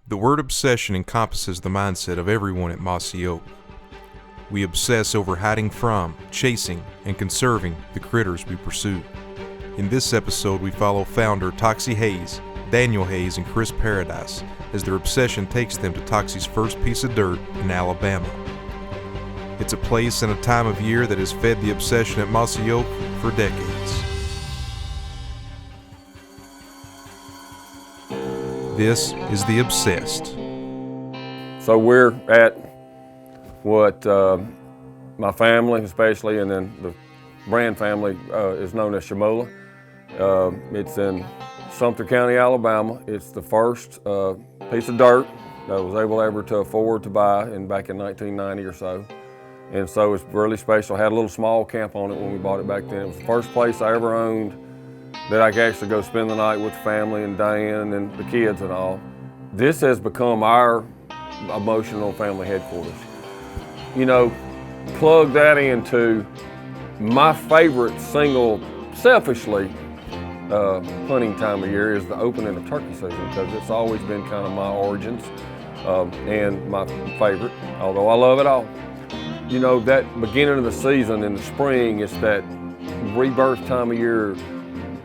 The word obsession encompasses the mindset of everyone at Mossy Oak. We obsess over hiding from, chasing, and conserving the critters we pursue. In this episode, we follow founder Toxey Haas, Neill Haas, and Chris Paradise as their obsession takes them to Toxey's first piece of dirt in Alabama. It's a place and a time of year that has fed the obsession at Mossy Oak for decades. This is The Obsessed. So we're at what my family especially, and then the brand family is known as Shamola. It's in Sumter County, Alabama. It's the first piece of dirt that I was able ever to afford to buy back in 1990 or so. And so it's really special. I had a little small camp on it when we bought it back then. It was the first place I ever owned that I could actually go spend the night with the family and Dan and the kids and all. This has become our emotional family headquarters. You know, plug that into my favorite single, selfishly, hunting time of year is the opening of turkey season, because it's always been kind of my origins and my favorite, although I love it all. You know, that beginning of the season in the spring, it's that rebirth time of year.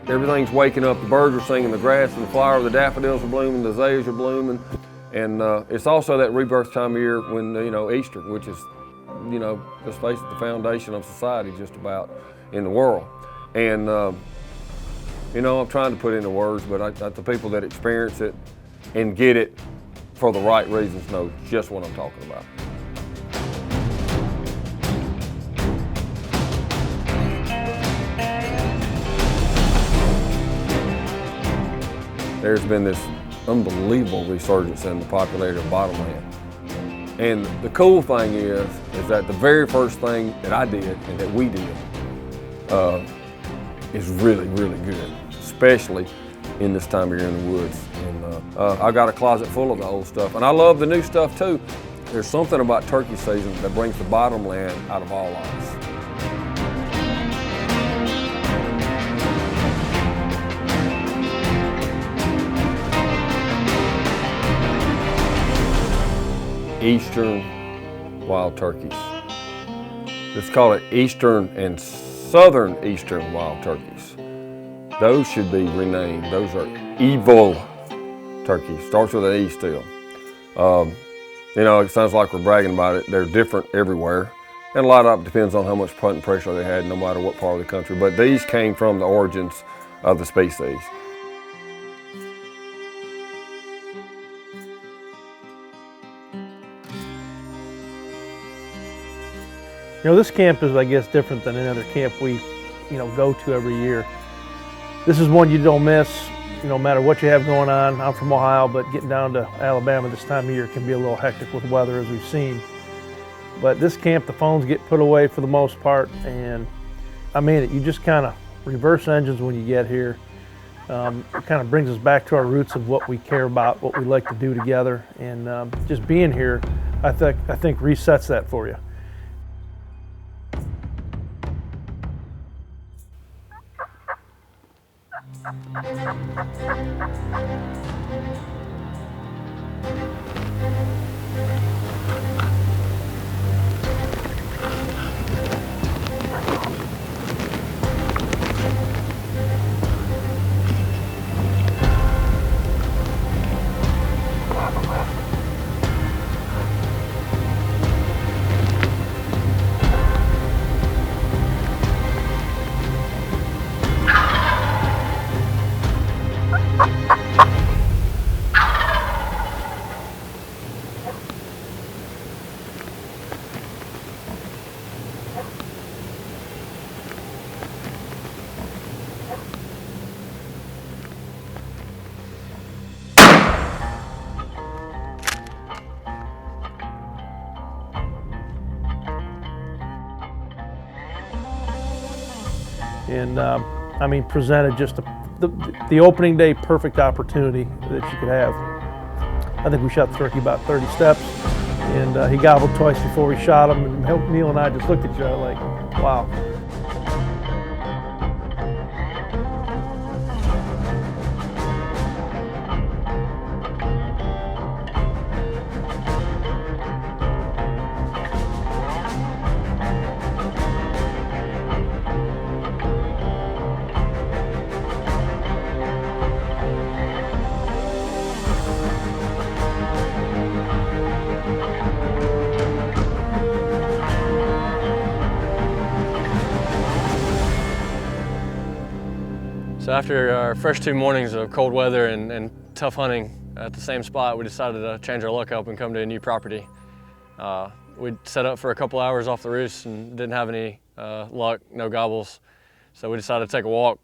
Everything's waking up, the birds are singing, the grass and the flower, the daffodils are blooming, the azaleas are blooming. And it's also that rebirth time of year when, Easter, which is, let's face it, the foundation of society just about in the world. And, I'm trying to put it into words, but the people that experience it and get it for the right reasons know just what I'm talking about. There's been this unbelievable resurgence in the popularity of Bottomland. And the cool thing is that the very first thing that I did and that we did is really, really good, especially in this time of year in the woods. And I got a closet full of the old stuff, and I love the new stuff too. There's something about turkey season that brings the Bottomland out of all of us. Eastern wild turkeys. Let's call it Eastern and Southern Eastern wild turkeys. Those should be renamed. Those are evil turkeys. Starts with an E still. It sounds like we're bragging about it. They're different everywhere. And a lot of it depends on how much hunting pressure they had, no matter what part of the country. But these came from the origins of the species. This camp is, I guess, different than any other camp we, go to every year. This is one you don't miss, no matter what you have going on. I'm from Ohio, but getting down to Alabama this time of year can be a little hectic with weather, as we've seen. But this camp, the phones get put away for the most part, and I mean it. You just kind of reverse engines when you get here. It kind of brings us back to our roots of what we care about, what we like to do together, and just being here, I think resets that for you. And presented just the opening day perfect opportunity that you could have. I think we shot the turkey about 30 steps, and he gobbled twice before we shot him, and Neill and I just looked at each other like, wow. after our first 2 mornings of cold weather and tough hunting at the same spot, we decided to change our luck up and come to a new property. We set up for a couple hours off the roost and didn't have any luck, no gobbles. So we decided to take a walk.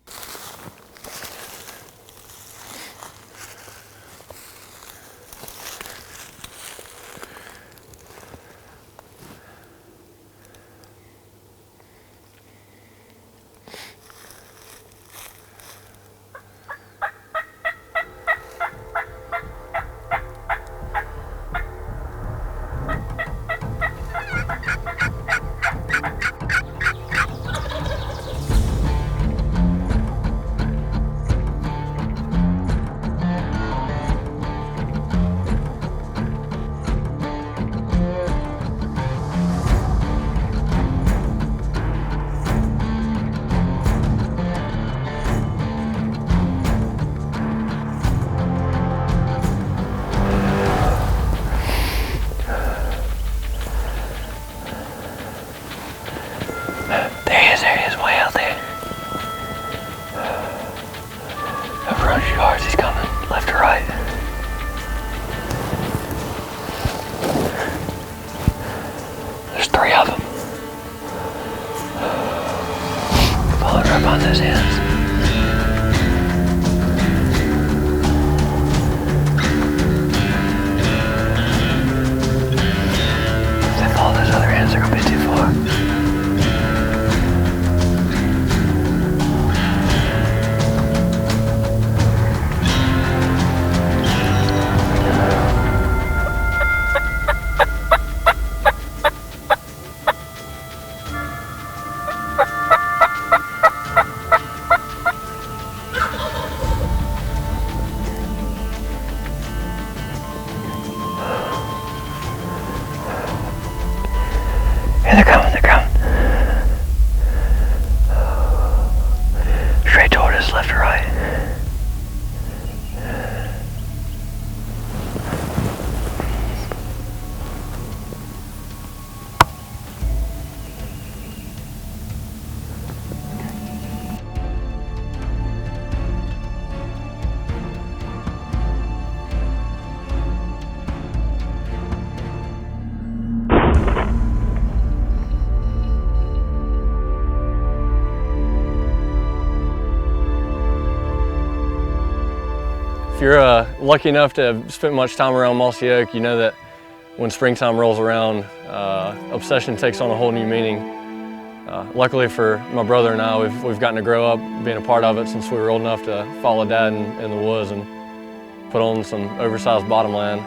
There he is, way out there. Over 100 yards, he's coming, left or right. There's 3 of them. Following right behind those ends. If they follow those other ends, they're gonna be too far. Here they're coming, they're coming. Straight toward us, left or right. If you're lucky enough to have spent much time around Mossy Oak, you know that when springtime rolls around, obsession takes on a whole new meaning. Luckily for my brother and I, we've gotten to grow up being a part of it since we were old enough to follow Dad in the woods and put on some oversized bottomland.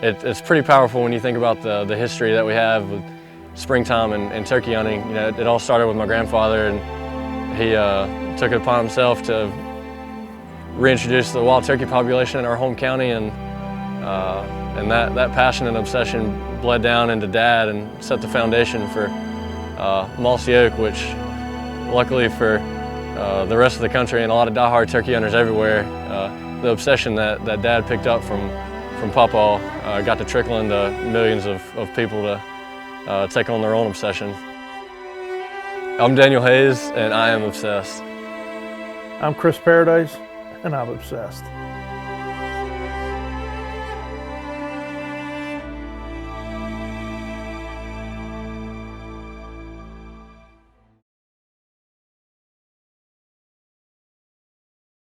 It's pretty powerful when you think about the history that we have with springtime and turkey hunting. You know, it all started with my grandfather, and he took it upon himself to reintroduce the wild turkey population in our home county, and that passion and obsession bled down into Dad and set the foundation for Mossy Oak, which luckily for the rest of the country and a lot of diehard turkey hunters everywhere, the obsession that Dad picked up from Papa got to trickle into millions of people to take on their own obsession. I'm Neill Haas, and I am obsessed. I'm Chris Paradise, and I'm obsessed.